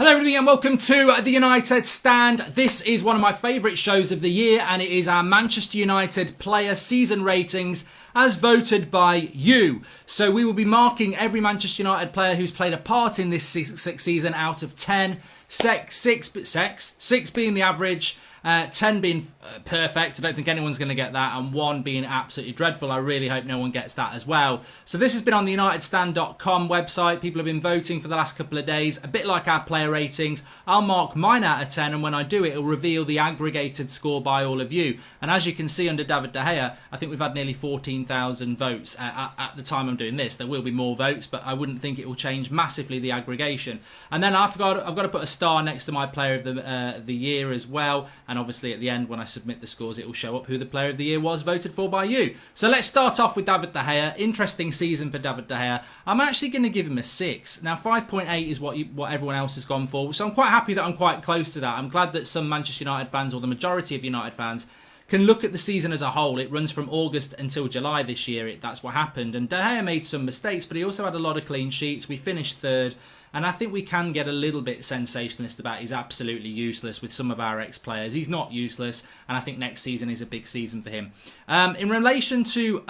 Hello everybody and welcome to the United Stand. This is one of my favourite shows of the year and it is our Manchester United player season ratings as voted by you. So we will be marking every Manchester United player who's played a part in this season out of 10. 6 being the average, 10 being perfect. I don't think anyone's going to get that, and 1 being absolutely dreadful. I really hope no one gets that as well. So this has been on the unitedstand.com website. People have been voting for the last couple of days, a bit like our player ratings. I'll mark mine out of 10, and when I do it, it'll reveal the aggregated score by all of you. And as you can see under David De Gea, I think we've had nearly 14,000 votes at the time I'm doing this. There will be more votes, but I wouldn't think it will change massively the aggregation. And then I've got to put a star next to my player of the year as well. And obviously at the end, when I submit the scores, it will show up who the player of the year was voted for by you. So let's start off with David De Gea. Interesting season for David De Gea. I'm actually going to give him a 6. Now 5.8 is what everyone else has gone for. So I'm quite happy that I'm quite close to that. I'm glad that some Manchester United fans, or the majority of United fans, can look at the season as a whole. It runs from August until July this year. That's what happened. And De Gea made some mistakes, but he also had a lot of clean sheets. We finished third. And I think we can get a little bit sensationalist about he's absolutely useless with some of our ex-players. He's not useless, and I think next season is a big season for him. In relation to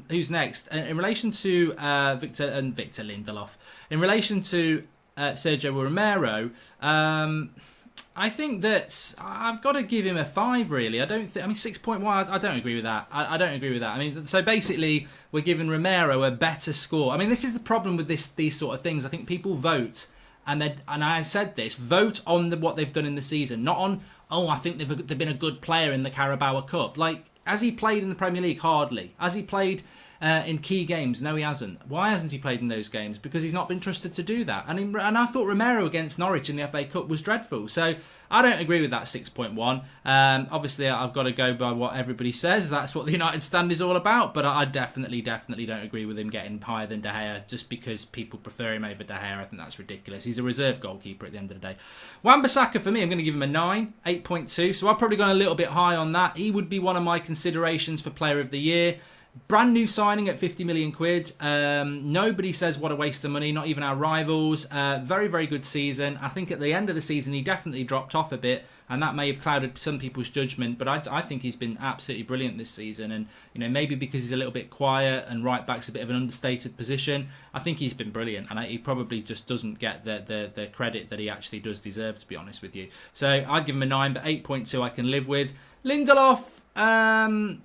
who's next? In relation to Victor Lindelof. In relation to Sergio Romero, I think that I've got to give him a 5, really. I mean, 6.1, I don't agree with that. I don't agree with that. I mean, so basically, we're giving Romero a better score. I mean, this is the problem with these sort of things. I think people vote, and I said this, vote on what they've done in the season, not on, I think they've been a good player in the Carabao Cup. Like, has he played in the Premier League? Hardly. Has he played in key games? No, he hasn't. Why hasn't he played in those games? Because he's not been trusted to do that. And I thought Romero against Norwich in the FA Cup was dreadful. So I don't agree with that 6.1. Obviously, I've got to go by what everybody says. That's what the United Stand is all about. But I definitely don't agree with him getting higher than De Gea just because people prefer him over De Gea. I think that's ridiculous. He's a reserve goalkeeper at the end of the day. Wan-Bissaka, for me, I'm going to give him a 9, 8.2. So I've probably gone a little bit high on that. He would be one of my considerations for Player of the Year. Brand new signing at 50 million quid. Nobody says what a waste of money, not even our rivals. Very, very good season. I think at the end of the season, he definitely dropped off a bit, and that may have clouded some people's judgment. But I think he's been absolutely brilliant this season. And maybe because he's a little bit quiet and right back's a bit of an understated position, I think he's been brilliant. And he probably just doesn't get the credit that he actually does deserve, to be honest with you. So I'd give him a 9, but 8.2 I can live with. Lindelof,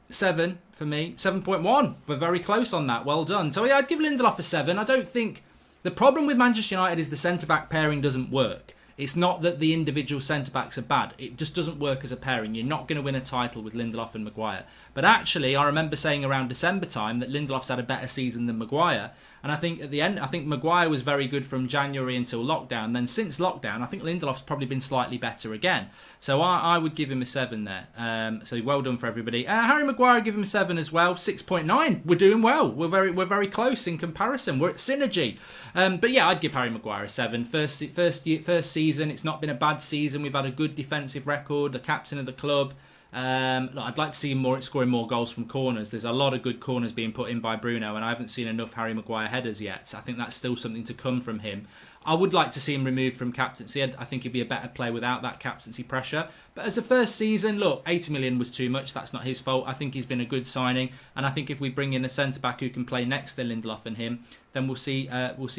7 for me. 7.1. We're very close on that. Well done. So yeah, I'd give Lindelof a 7. I don't think the problem with Manchester United is the centre-back pairing doesn't work. It's not that the individual centre-backs are bad. It just doesn't work as a pairing. You're not going to win a title with Lindelof and Maguire. But actually, I remember saying around December time that Lindelof's had a better season than Maguire. And I think at the end, Maguire was very good from January until lockdown. Then since lockdown, I think Lindelof's probably been slightly better again. So I would give him a 7 there. So well done for everybody. Harry Maguire, give him a 7 as well. 6.9. We're doing well. We're very close in comparison. We're at synergy. But yeah, I'd give Harry Maguire a 7. First season, it's not been a bad season. We've had a good defensive record. The captain of the club. I'd like to see him scoring more goals from corners. There's a lot of good corners being put in by Bruno, and I haven't seen enough Harry Maguire headers yet. So I think that's still something to come from him. I would like to see him removed from captaincy. I think he'd be a better player without that captaincy pressure. But as a first season, look, 80 million was too much. That's not his fault. I think he's been a good signing, and I think if we bring in a centre-back who can play next to Lindelof and him, then we'll see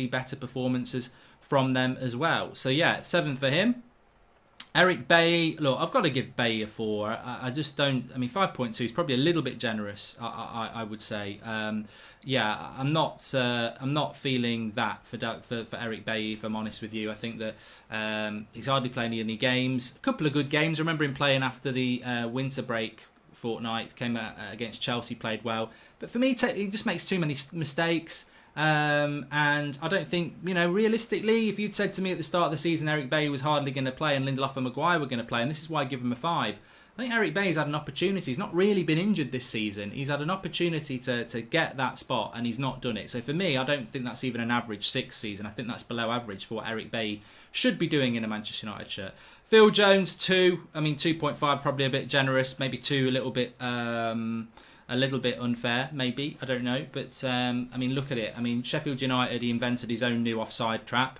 better performances from them as well. So yeah, 7 for him. Eric Bailly, look, I've got to give Bailly a 4. I just don't. I mean, 5.2 is probably a little bit generous. I would say. Yeah, I'm not feeling that for Eric Bailly. If I'm honest with you, I think that he's hardly playing any games. A couple of good games. I remember him playing after the winter break fortnight. Came out against Chelsea, played well. But for me, he just makes too many mistakes. And I don't think, realistically, if you'd said to me at the start of the season Eric Bailly was hardly going to play and Lindelof and Maguire were going to play, and this is why I give him a 5. I think Eric Bailly's had an opportunity. He's not really been injured this season. He's had an opportunity to get that spot, and he's not done it. So for me, I don't think that's even an average 6 season. I think that's below average for what Eric Bailly should be doing in a Manchester United shirt. Phil Jones, 2. I mean, 2.5 probably a bit generous. Maybe 2 a little bit unfair, maybe. I don't know. But, I mean, look at it. I mean, Sheffield United, he invented his own new offside trap.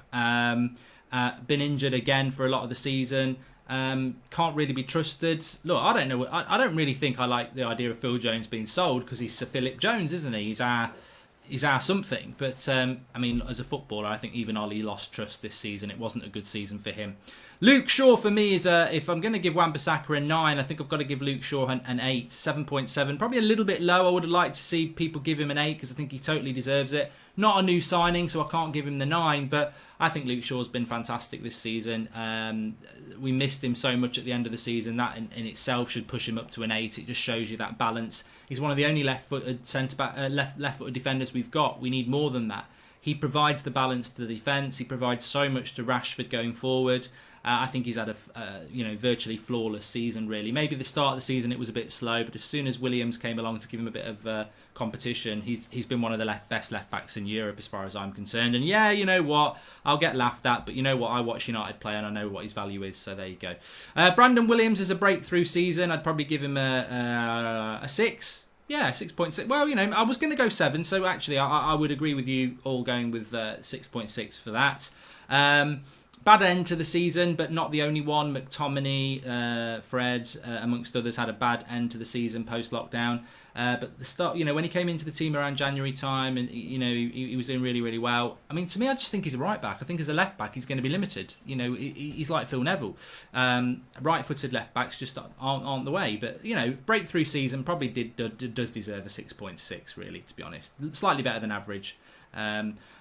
been injured again for a lot of the season. Can't really be trusted. Look, I don't know. I don't really think I like the idea of Phil Jones being sold because he's Sir Philip Jones, isn't he? He's our something. But I mean, as a footballer, I think even Ollie lost trust this season. It wasn't a good season for him. Luke Shaw for me is if I'm going to give Wan-Bissaka a 9, I think I've got to give Luke Shaw an 8, 7.7. Probably a little bit low. I would have liked to see people give him an 8 because I think he totally deserves it. Not a new signing, so I can't give him the 9, but I think Luke Shaw's been fantastic this season. We missed him so much at the end of the season. That in itself should push him up to an 8. It just shows you that balance. He's one of the only left-footed centre-back, left-footed defenders we've got. We need more than that. He provides the balance to the defence. He provides so much to Rashford going forward. I think he's had a virtually flawless season, really. Maybe the start of the season it was a bit slow, but as soon as Williams came along to give him a bit of competition, he's been one of the best left-backs in Europe as far as I'm concerned. And yeah, you know what? I'll get laughed at, but you know what? I watch United play and I know what his value is, so there you go. Brandon Williams is a breakthrough season. I'd probably give him a 6. Yeah, 6.6. Well, you know, I was going to go 7, so actually I would agree with you all going with 6.6 for that. Bad end to the season, but not the only one. McTominay, Fred, amongst others, had a bad end to the season post-lockdown. But the start, you know, when he came into the team around January time, and you know, he was doing really, really well. I mean, to me, I just think he's a right back. I think as a left back, he's going to be limited. You know, he's like Phil Neville. Right-footed left backs just aren't the way. But you know, breakthrough season probably does deserve a 6.6. Really, to be honest, slightly better than average.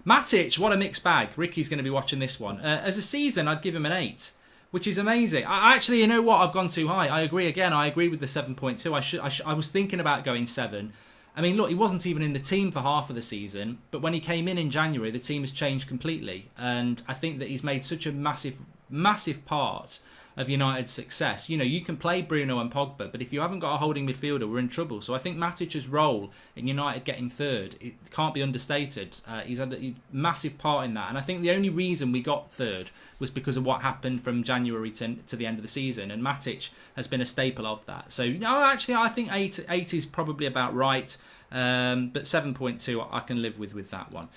Matic, what a mixed bag. Ricky's going to be watching this one. As a season, I'd give him an 8, which is amazing. I actually, you know what? I've gone too high. I agree again. I agree with the 7.2. I was thinking about going 7. I mean, look, he wasn't even in the team for half of the season, but when he came in January, the team has changed completely. And I think that he's made such a massive part of United's success. You know, you can play Bruno and Pogba, but if you haven't got a holding midfielder, we're in trouble. So I think Matic's role in United getting third, it can't be understated. He's had a massive part in that. And I think the only reason we got third was because of what happened from January to the end of the season. And Matic has been a staple of that. So, no, actually, I think 8 is probably about right. But 7.2, I can live with that one.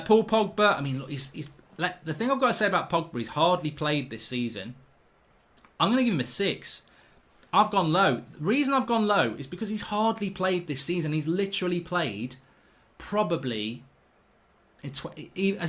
Paul Pogba, I mean, look, he's the thing I've got to say about Pogba, he's hardly played this season. I'm going to give him a 6. I've gone low. The reason I've gone low is because he's hardly played this season. He's literally played probably... has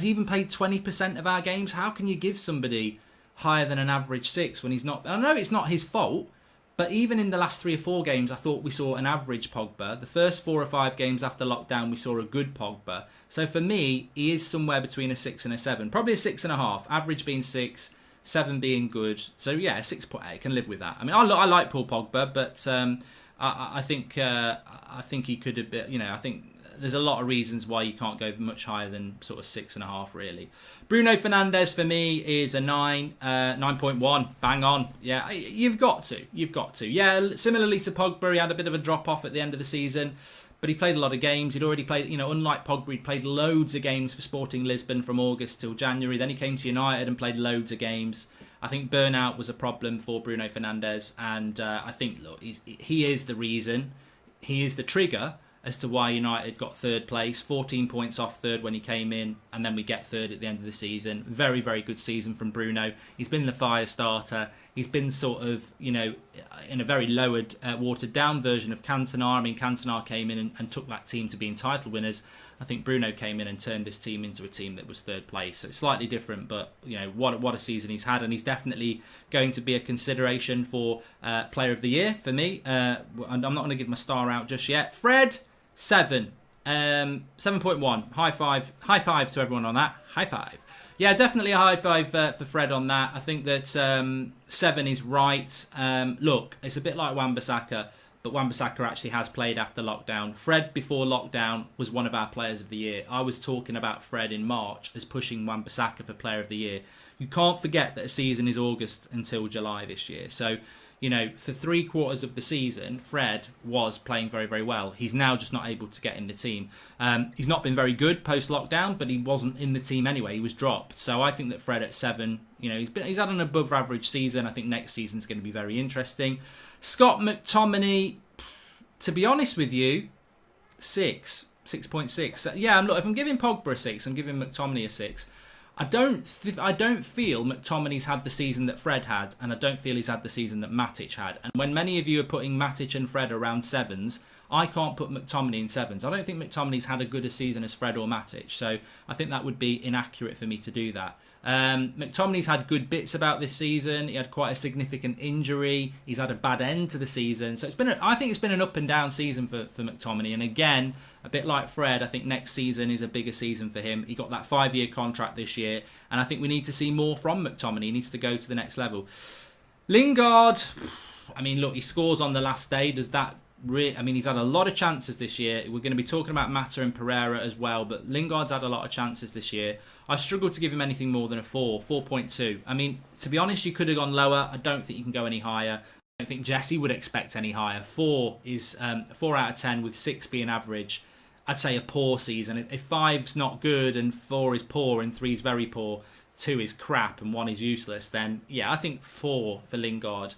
he even played 20% of our games? How can you give somebody higher than an average 6 when he's not... I know it's not his fault, but even in the last 3 or 4 games, I thought we saw an average Pogba. The first 4 or 5 games after lockdown, we saw a good Pogba. So for me, he is somewhere between a 6 and a 7. Probably a 6.5. Average being 6... 7 being good, so yeah, 6.8 can live with that. I mean, I like Paul Pogba, but I think he could have been. You know, I think there's a lot of reasons why you can't go much higher than sort of 6.5 really. Bruno Fernandes for me is a 9, 9.1, bang on. Yeah, you've got to. Yeah, similarly to Pogba, he had a bit of a drop off at the end of the season. But he played a lot of games. He'd already played, you know, unlike Pogba, he'd played loads of games for Sporting Lisbon from August till January. Then he came to United and played loads of games. I think burnout was a problem for Bruno Fernandes. And I think, look, he is the reason. He is the trigger as to why United got third place. 14 points off third when he came in. And then we get third at the end of the season. Very, very good season from Bruno. He's been the fire starter. He's been sort of, you know, in a very lowered, watered down version of Cantona. I mean, Cantona came in and took that team to being title winners. I think Bruno came in and turned this team into a team that was third place. So it's slightly different, but, you know, what a season he's had. And he's definitely going to be a consideration for Player of the Year for me. And I'm not going to give my star out just yet. Fred, 7. 7.1. High five to everyone on that. High five. Yeah, definitely a high five for Fred on that. I think that 7 is right. Look, it's a bit like Wan-Bissaka, but Wan-Bissaka actually has played after lockdown. Fred, before lockdown, was one of our players of the year. I was talking about Fred in March as pushing Wan-Bissaka for player of the year. You can't forget that a season is August until July this year. So, you know, for 3/4 of the season, Fred was playing very, very well. He's now just not able to get in the team. He's not been very good post-lockdown, but he wasn't in the team anyway. He was dropped. So I think that Fred at 7, you know, he's had an above-average season. I think next season's going to be very interesting. Scott McTominay, to be honest with you, 6, 6.6. Yeah, look, if I'm giving Pogba a 6, I'm giving McTominay a 6. I don't feel McTominay's had the season that Fred had, and I don't feel he's had the season that Matic had. And when many of you are putting Matic and Fred around sevens, I can't put McTominay in sevens. I don't think McTominay's had a good a season as Fred or Matic, so I think that would be inaccurate for me to do that. McTominay's had good bits about this season. He had quite a significant injury. He's had a bad end to the season. So I think it's been an up and down season for McTominay. And again, a bit like Fred, I think next season is a bigger season for him. He got that 5-year contract this year. And I think we need to see more from McTominay. He needs to go to the next level. Lingard, I mean, look, he scores on the last day. Does that he's had a lot of chances this year. We're going to be talking about Mata and Pereira as well, but Lingard's had a lot of chances this year. I struggle to give him anything more than a 4.2. I mean, to be honest, you could have gone lower. I don't think you can go any higher. I don't think Jesse would expect any higher. 4 is 4 out of 10 with 6 being average. I'd say a poor season. If 5's not good and 4 is poor and 3 is very poor, 2 is crap and 1 is useless, then yeah, I think 4 for Lingard.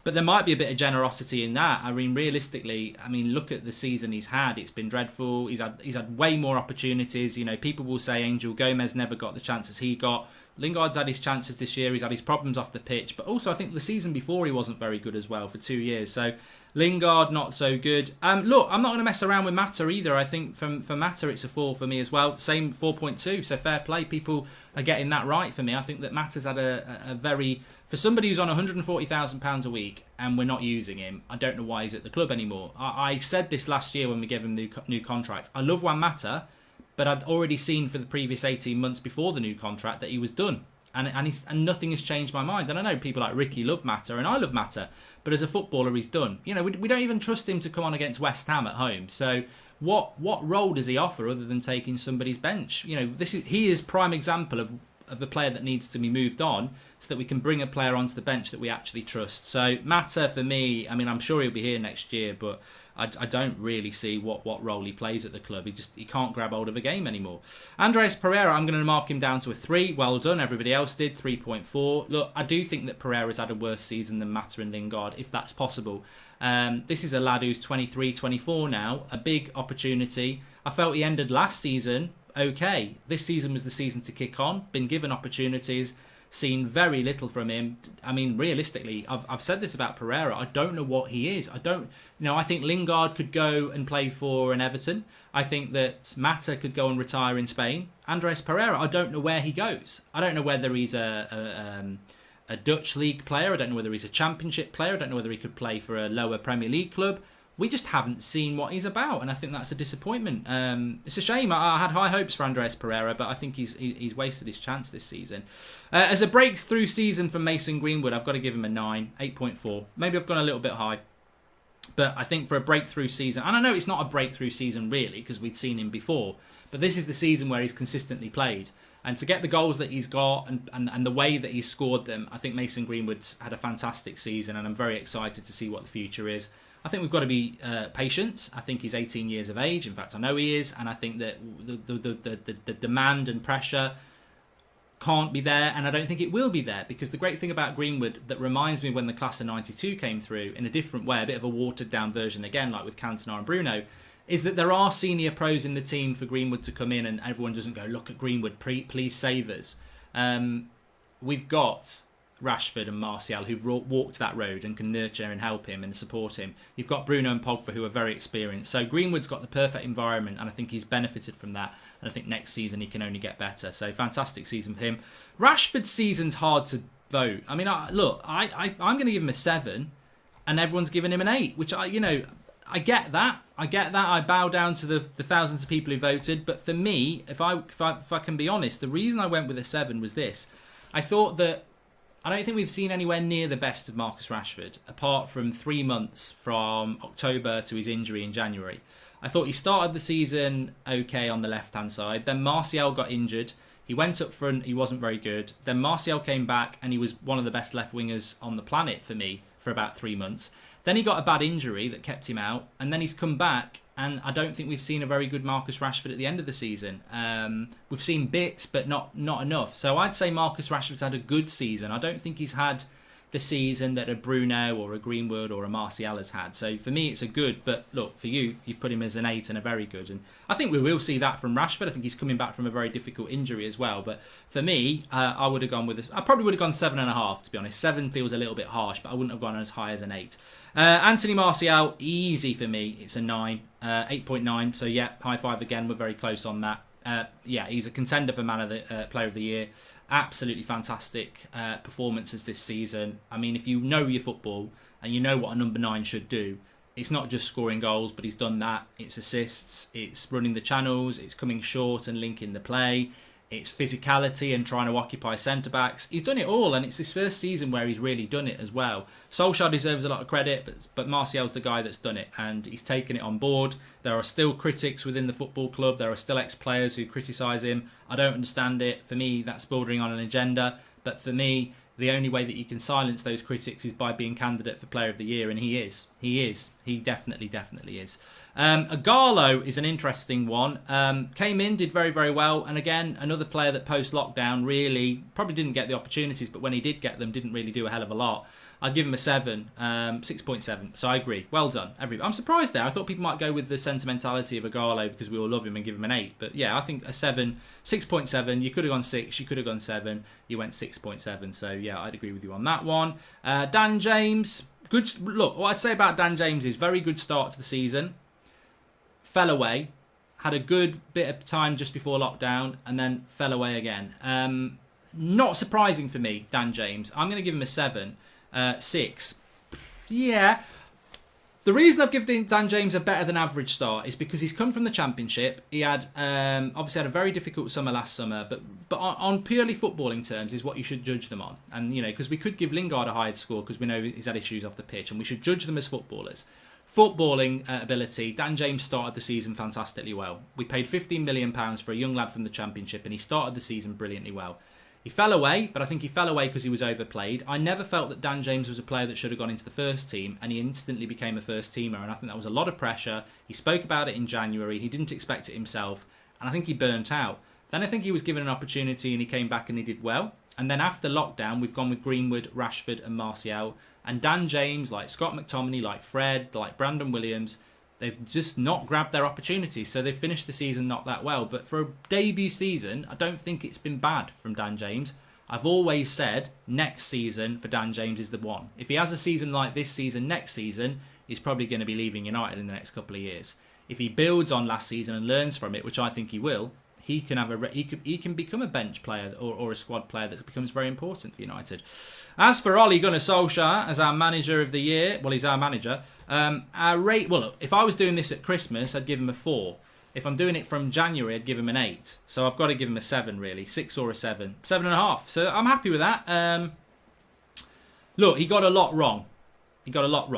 But there might be a bit of generosity in that. I mean, realistically, look at the season he's had. It's been dreadful. He's had way more opportunities. You know, people will say Angel Gomez never got the chances he got. Lingard's had his chances this year. He's had his problems off the pitch. But also, I think the season before he wasn't very good as well for 2 years. So, Lingard, not so good. Look, I'm not going to mess around with Mata either. I think for Mata, it's a 4 for me as well. Same 4.2. So, fair play. People are getting that right for me. I think that Mata's had a very... For somebody who's on £140,000 a week and we're not using him, I don't know why he's at the club anymore. I said this last year when we gave him new contract. I love Juan Mata, but I'd already seen for the previous 18 months before the new contract that he was done. And nothing has changed my mind. And I know people like Ricky love Mata, and I love Mata, but as a footballer, he's done. You know, we don't even trust him to come on against West Ham at home. So what role does he offer other than taking somebody's bench? You know, he is prime example of the player that needs to be moved on so that we can bring a player onto the bench that we actually trust. So Mata, for me, I'm sure he'll be here next year, but I don't really see what role he plays at the club. He can't grab hold of a game anymore. Andreas Pereira, I'm going to mark him down to a 3. Well done, everybody else did, 3.4. Look, I do think that Pereira's had a worse season than Mata and Lingard, if that's possible. This is a lad who's 23, 24 now, a big opportunity. I felt he ended last season okay. This season was the season to kick on, been given opportunities, seen very little from him. I mean, realistically, I've said this about Pereira. I don't know what he is. I think Lingard could go and play for an Everton. I think that Mata could go and retire in Spain. Andres Pereira, I don't know where he goes. I don't know whether he's a Dutch league player. I don't know whether he's a championship player. I don't know whether he could play for a lower Premier League club. We just haven't seen what he's about, and I think that's a disappointment. It's a shame. I had high hopes for Andreas Pereira, but I think he's wasted his chance this season. As a breakthrough season for Mason Greenwood, I've got to give him a 9, 8.4. Maybe I've gone a little bit high, but I think for a breakthrough season, and I know it's not a breakthrough season really because we'd seen him before, but this is the season where he's consistently played. And to get the goals that he's got and the way that he's scored them, I think Mason Greenwood's had a fantastic season, and I'm very excited to see what the future is. I think we've got to be patient. I think he's 18 years of age. In fact, I know he is. And I think that the demand and pressure can't be there. And I don't think it will be there. Because the great thing about Greenwood that reminds me when the class of 92 came through in a different way, a bit of a watered down version again, like with Cantona and Bruno, is that there are senior pros in the team for Greenwood to come in and everyone doesn't go, look at Greenwood, please save us. We've got Rashford and Martial who've walked that road and can nurture and help him and support him. You've got Bruno and Pogba who are very experienced. So Greenwood's got the perfect environment, and I think he's benefited from that. And I think next season he can only get better. So fantastic season for him. Rashford's season's hard to vote. I'm going to give him a 7, and everyone's giving him an 8, which I get that. I bow down to the thousands of people who voted. But for me, if I can be honest, the reason I went with a 7 was this. I thought that I don't think we've seen anywhere near the best of Marcus Rashford, apart from 3 months from October to his injury in January. I thought he started the season okay on the left-hand side. Then Martial got injured. He went up front. He wasn't very good. Then Martial came back, and he was one of the best left-wingers on the planet for me for about 3 months. Then he got a bad injury that kept him out, and then he's come back, and I don't think we've seen a very good Marcus Rashford at the end of the season. We've seen bits, but not enough. So I'd say Marcus Rashford's had a good season. I don't think he's had the season that a Bruno or a Greenwood or a Martial has had. So for me, it's a good. But look, for you, you've put him as an 8 and a very good. And I think we will see that from Rashford. I think he's coming back from a very difficult injury as well. But for me, I would have gone with this. I probably would have gone 7.5, to be honest. 7 feels a little bit harsh, but I wouldn't have gone as high as an 8. Anthony Martial, easy for me. It's a 9, 8.9. So yeah, high five again. We're very close on that. Yeah, he's a contender for Player of the Year. Absolutely fantastic performances this season. I mean, if you know your football and you know what a number 9 should do, it's not just scoring goals, but he's done that. It's assists, it's running the channels, it's coming short and linking the play, it's physicality and trying to occupy centre-backs. He's done it all, and it's his first season where he's really done it as well. Solskjaer deserves a lot of credit, but Martial's the guy that's done it, and he's taken it on board. There are still critics within the football club. There are still ex-players who criticise him. I don't understand it. For me, that's bordering on an agenda. But for me, the only way that you can silence those critics is by being candidate for Player of the Year, and he is. He is. He definitely is. Agallo is an interesting one. Came in, did very, very well. And again, another player that post-lockdown really probably didn't get the opportunities, but when he did get them, didn't really do a hell of a lot. I'd give him a 7, 6.7. So I agree. Well done, everybody. I'm surprised there. I thought people might go with the sentimentality of Agallo because we all love him and give him an 8. But yeah, I think a 7, 6.7. You could have gone 6. You could have gone 7. You went 6.7. So yeah, I'd agree with you on that one. Dan James. Good. Look, what I'd say about Dan James is very good start to the season. Fell away. Had a good bit of time just before lockdown and then fell away again. Not surprising for me, Dan James. I'm going to give him a 7. 6. Yeah. The reason I've given Dan James a better than average start is because he's come from the Championship. He had obviously had a very difficult summer last summer, but on purely footballing terms is what you should judge them on. And you know, because we could give Lingard a higher score because we know he's had issues off the pitch, and we should judge them as footballers. Footballing ability, Dan James started the season fantastically well. We paid £15 million for a young lad from the Championship, and he started the season brilliantly well. He fell away, but I think he fell away because he was overplayed. I never felt that Dan James was a player that should have gone into the first team, and he instantly became a first teamer, and I think that was a lot of pressure. He spoke about it in January. He didn't expect it himself, and I think he burnt out. Then I think he was given an opportunity, and he came back and he did well. And then after lockdown, we've gone with Greenwood, Rashford and Martial. And Dan James, like Scott McTominay, like Fred, like Brandon Williams, they've just not grabbed their opportunities. So they've finished the season not that well. But for a debut season, I don't think it's been bad from Dan James. I've always said next season for Dan James is the one. If he has a season like this season, next season, he's probably going to be leaving United in the next couple of years. If he builds on last season and learns from it, which I think he will, he can become a bench player or a squad player that becomes very important for United. As for Ole Gunnar Solskjaer as our manager of the year, well, he's our manager. Look, if I was doing this at Christmas, I'd give him a 4. If I'm doing it from January, I'd give him an 8. So I've got to give him a 7, really. 6 or a 7. 7.5. So I'm happy with that. Look, he got a lot wrong.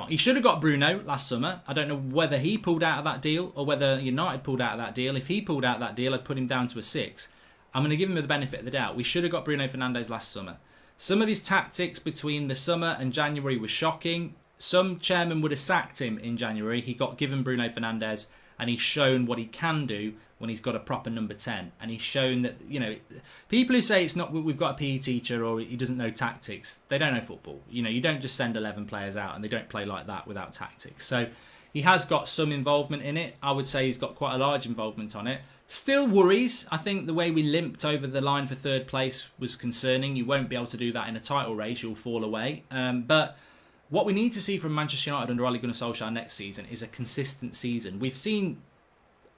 He should have got Bruno last summer. I don't know whether he pulled out of that deal or whether United pulled out of that deal. If he pulled out of that deal, I'd put him down to a 6. I'm going to give him the benefit of the doubt. We should have got Bruno Fernandes last summer. Some of his tactics between the summer and January was shocking. Some chairman would have sacked him in January. He got given Bruno Fernandes and he's shown what he can do when he's got a proper number 10. And he's shown that, people who say it's not, we've got a PE teacher or he doesn't know tactics, they don't know football. You don't just send 11 players out and they don't play like that without tactics. So he has got some involvement in it. I would say he's got quite a large involvement on it. Still worries. I think the way we limped over the line for third place was concerning. You won't be able to do that in a title race. You'll fall away. But what we need to see from Manchester United under Ole Gunnar Solskjaer next season is a consistent season. We've seen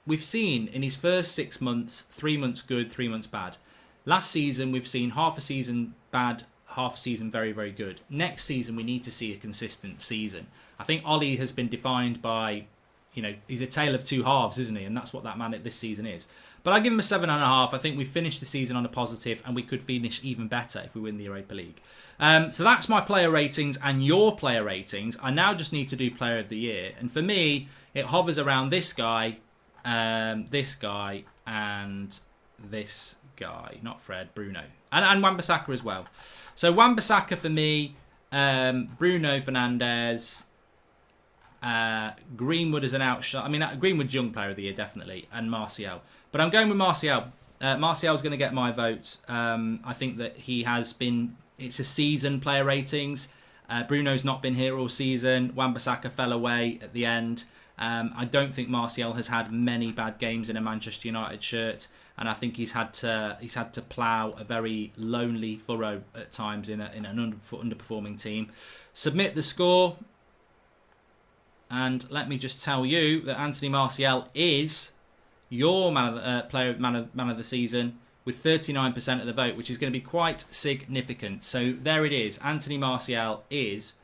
in his first 6 months, 3 months good, 3 months bad. Last season, we've seen half a season bad, half a season very, very good. Next season, we need to see a consistent season. I think Ole has been defined by, he's a tale of two halves, isn't he? And that's what that man this season is. But I give him a 7.5. I think we finished the season on a positive, and we could finish even better if we win the Europa League. So that's my player ratings and your player ratings. I now just need to do Player of the Year. And for me, it hovers around this guy, and this guy. Not Fred, Bruno. And Wan-Bissaka as well. So Wan-Bissaka for me, Bruno Fernandes, Greenwood as an outshot. I mean, Greenwood's young player of the year, definitely, and Martial. But I'm going with Martial. Martial's going to get my vote. I think that he has been... It's a season player ratings. Bruno's not been here all season. Wan-Bissaka fell away at the end. I don't think Martial has had many bad games in a Manchester United shirt, and I think he's had to plough a very lonely furrow at times in an underperforming team. Submit the score, and let me just tell you that Anthony Martial is your man of the season with 39% of the vote, which is going to be quite significant. So there it is. Anthony Martial is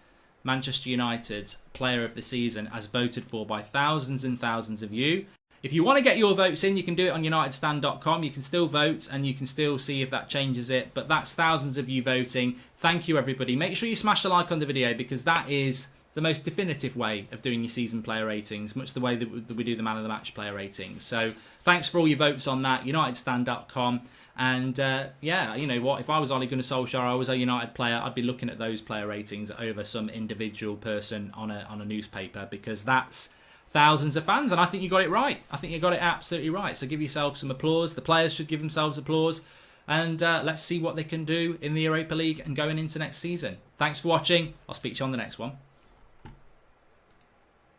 Manchester United's player of the season, as voted for by thousands and thousands of you. If you want to get your votes in, you can do it on unitedstand.com. You can still vote and you can still see if that changes it. But that's thousands of you voting. Thank you, everybody. Make sure you smash the like on the video, because that is the most definitive way of doing your season player ratings, much the way that we do the man of the match player ratings. So thanks for all your votes on that, unitedstand.com. And yeah, you know what? If I was Ole Gunnar Solskjaer, I was a United player, I'd be looking at those player ratings over some individual person on a newspaper, because that's thousands of fans, and I think you got it right. I think you got it absolutely right. So give yourself some applause. The players should give themselves applause. And let's see what they can do in the Europa League and going into next season. Thanks for watching. I'll speak to you on the next one.